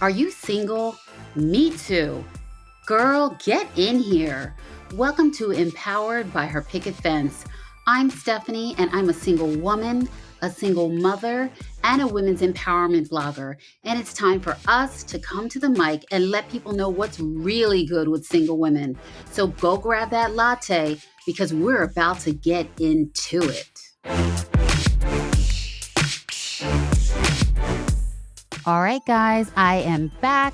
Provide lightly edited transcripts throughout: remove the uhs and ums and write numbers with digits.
Are you single? Me too. Girl, get in here. Welcome to Empowered by Her Picket Fence. I'm Stephanie, and I'm a single woman, a single mother, and a women's empowerment blogger. And it's time for us to come to the mic and let people know what's really good with single women. So go grab that latte because we're about to get into it. All right, guys, I am back.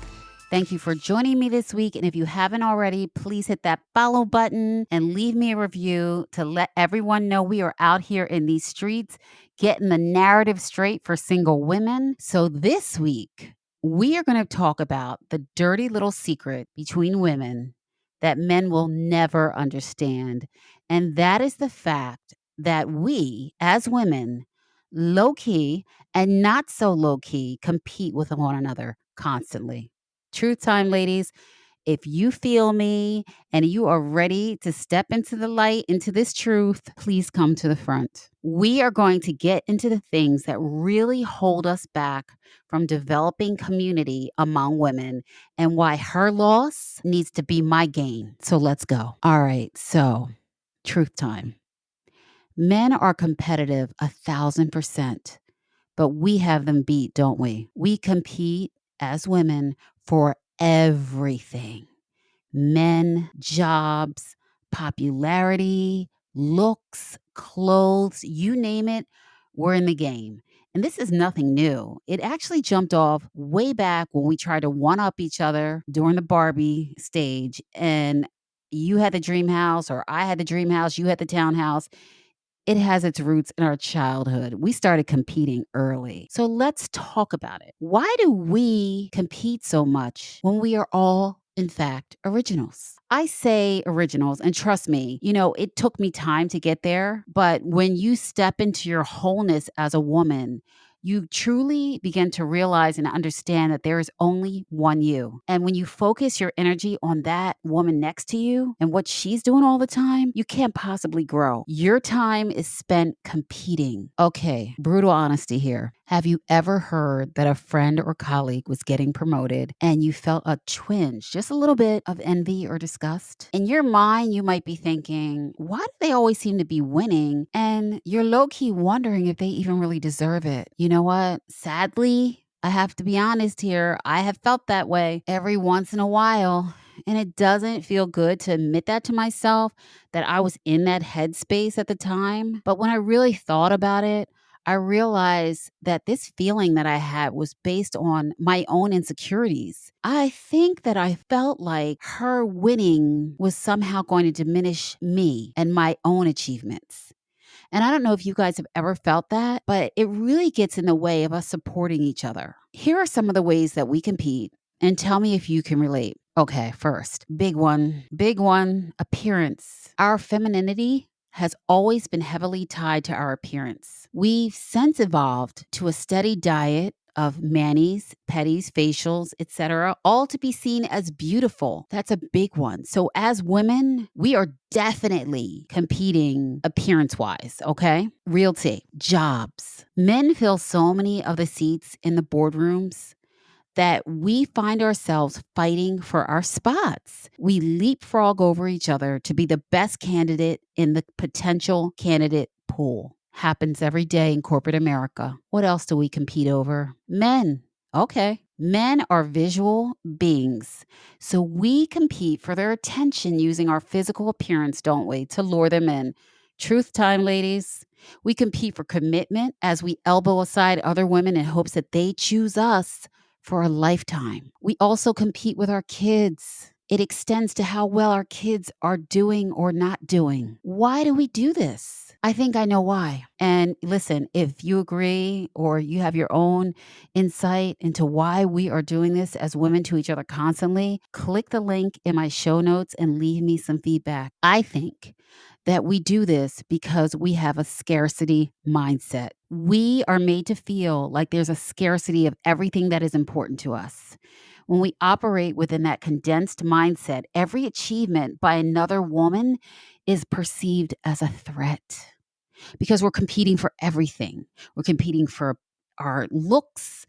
Thank you for joining me this week. And if you haven't already, please hit that follow button and leave me a review to let everyone know we are out here in these streets getting the narrative straight for single women. So this week, we are going to talk about the dirty little secret between women that men will never understand. And that is the fact that we, as women, low key and not so low key, compete with one another constantly. Truth time, ladies. If you feel me and you are ready to step into the light, into this truth, please come to the front. We are going to get into the things that really hold us back from developing community among women and why her loss needs to be my gain. So let's go. All right. So, truth time. Men are competitive 1,000%. But we have them beat, don't we? We compete as women for everything: men, jobs, popularity, looks, clothes, you name it, we're in the game. And this is nothing new. It actually jumped off way back when we tried to one up each other during the Barbie stage. And you had the dream house, or I had the dream house, you had the townhouse. It has its roots in our childhood. We started competing early. So let's talk about it. Why do we compete so much when we are all, in fact, originals? I say originals, and trust me, it took me time to get there. But when you step into your wholeness as a woman, you truly begin to realize and understand that there is only one you. And when you focus your energy on that woman next to you and what she's doing all the time, you can't possibly grow. Your time is spent competing. Okay, brutal honesty here. Have you ever heard that a friend or colleague was getting promoted and you felt a twinge, just a little bit of envy or disgust? In your mind, you might be thinking, why do they always seem to be winning? And you're low key wondering if they even really deserve it. You know what? Sadly, I have to be honest here. I have felt that way every once in a while. And it doesn't feel good to admit that to myself, that I was in that headspace at the time. But when I really thought about it, I realized that this feeling that I had was based on my own insecurities. I think that I felt like her winning was somehow going to diminish me and my own achievements. And I don't know if you guys have ever felt that, but it really gets in the way of us supporting each other. Here are some of the ways that we compete, and tell me if you can relate. Okay, first, big one, appearance. Our femininity has always been heavily tied to our appearance. We've since evolved to a steady diet of manis, petties, facials, etc., all to be seen as beautiful. That's a big one. So as women, we are definitely competing appearance-wise, okay? Realty, jobs. Men fill so many of the seats in the boardrooms that we find ourselves fighting for our spots. We leapfrog over each other to be the best candidate in the potential candidate pool. Happens every day in corporate America. What else do we compete over? Men. Okay. Men are visual beings. So we compete for their attention using our physical appearance, don't we, to lure them in. Truth time, ladies. We compete for commitment as we elbow aside other women in hopes that they choose us for a lifetime. We also compete with our kids. It extends to how well our kids are doing or not doing. Why do we do this? I think I know why. And listen, if you agree or you have your own insight into why we are doing this as women to each other constantly, click the link in my show notes and leave me some feedback. I think that we do this because we have a scarcity mindset. We are made to feel like there's a scarcity of everything that is important to us. When we operate within that condensed mindset, every achievement by another woman is perceived as a threat because we're competing for everything. We're competing for our looks,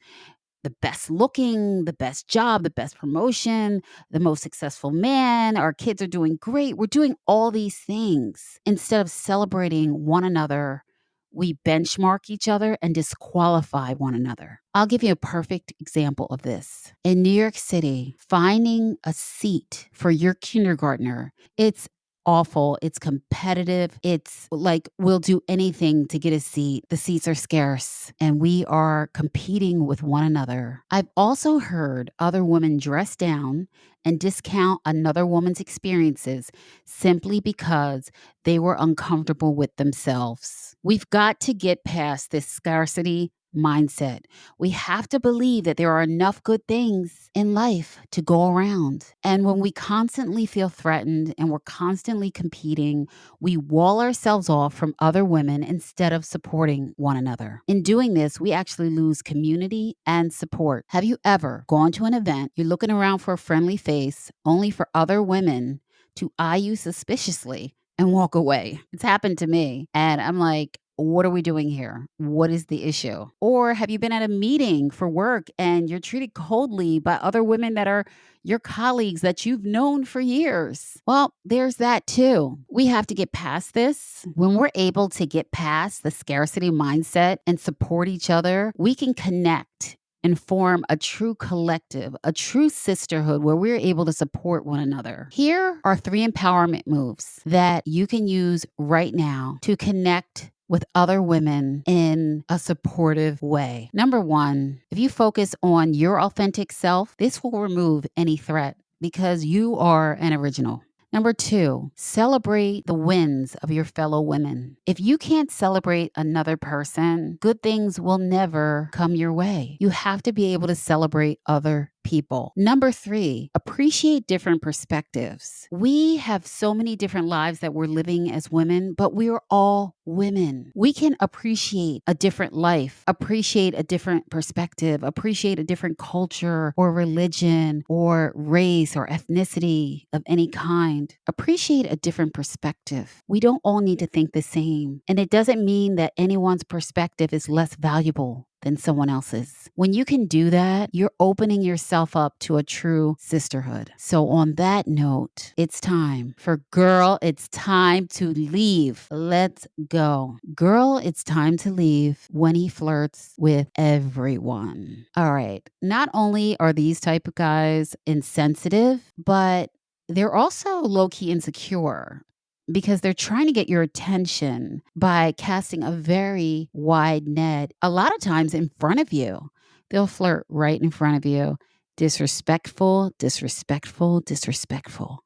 the best looking, the best job, the best promotion, the most successful man. Our kids are doing great. We're doing all these things. Instead of celebrating one another, we benchmark each other and disqualify one another. I'll give you a perfect example of this. In New York City, finding a seat for your kindergartner, it's awful. It's competitive. It's like we'll do anything to get a seat. The seats are scarce and we are competing with one another. I've also heard other women dress down and discount another woman's experiences simply because they were uncomfortable with themselves. We've got to get past this scarcity mindset. We have to believe that there are enough good things in life to go around. And when we constantly feel threatened and we're constantly competing, we wall ourselves off from other women instead of supporting one another. In doing this, we actually lose community and support. Have you ever gone to an event, you're looking around for a friendly face, only for other women to eye you suspiciously and walk away? It's happened to me. And I'm like, what are we doing here? What is the issue? Or have you been at a meeting for work and you're treated coldly by other women that are your colleagues that you've known for years? Well, there's that too. We have to get past this. When we're able to get past the scarcity mindset and support each other, we can connect and form a true collective, a true sisterhood where we're able to support one another. Here are 3 empowerment moves that you can use right now to connect with other women in a supportive way. Number 1, if you focus on your authentic self, this will remove any threat because you are an original. Number 2, celebrate the wins of your fellow women. If you can't celebrate another person, good things will never come your way. You have to be able to celebrate other people. Number 3, appreciate different perspectives. We have so many different lives that we're living as women, but we are all women. We can appreciate a different life, appreciate a different perspective, appreciate a different culture or religion or race or ethnicity of any kind. Appreciate a different perspective. We don't all need to think the same. And it doesn't mean that anyone's perspective is less valuable than someone else's. When you can do that, you're opening yourself up to a true sisterhood. So on that note, it's time for Girl, It's Time to Leave. Let's go. Girl, it's time to leave when he flirts with everyone. All right. Not only are these type of guys insensitive, but they're also low-key insecure because they're trying to get your attention by casting a very wide net, a lot of times in front of you. They'll flirt right in front of you. Disrespectful, disrespectful, disrespectful.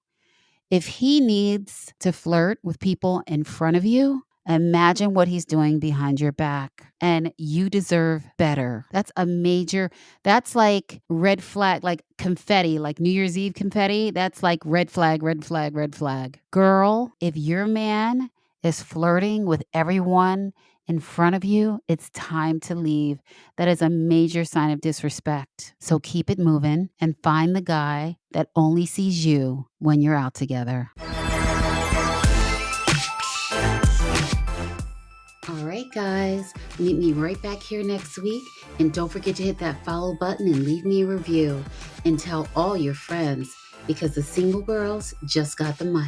If he needs to flirt with people in front of you, imagine what he's doing behind your back. And you deserve better. That's like red flag, like confetti, like New Year's Eve confetti. That's like red flag, red flag, red flag. Girl, if your man is flirting with everyone in front of you, it's time to leave. That is a major sign of disrespect. So keep it moving and find the guy that only sees you when you're out together. All right, guys, meet me right back here next week. And don't forget to hit that follow button and leave me a review and tell all your friends because the single girls just got the mic.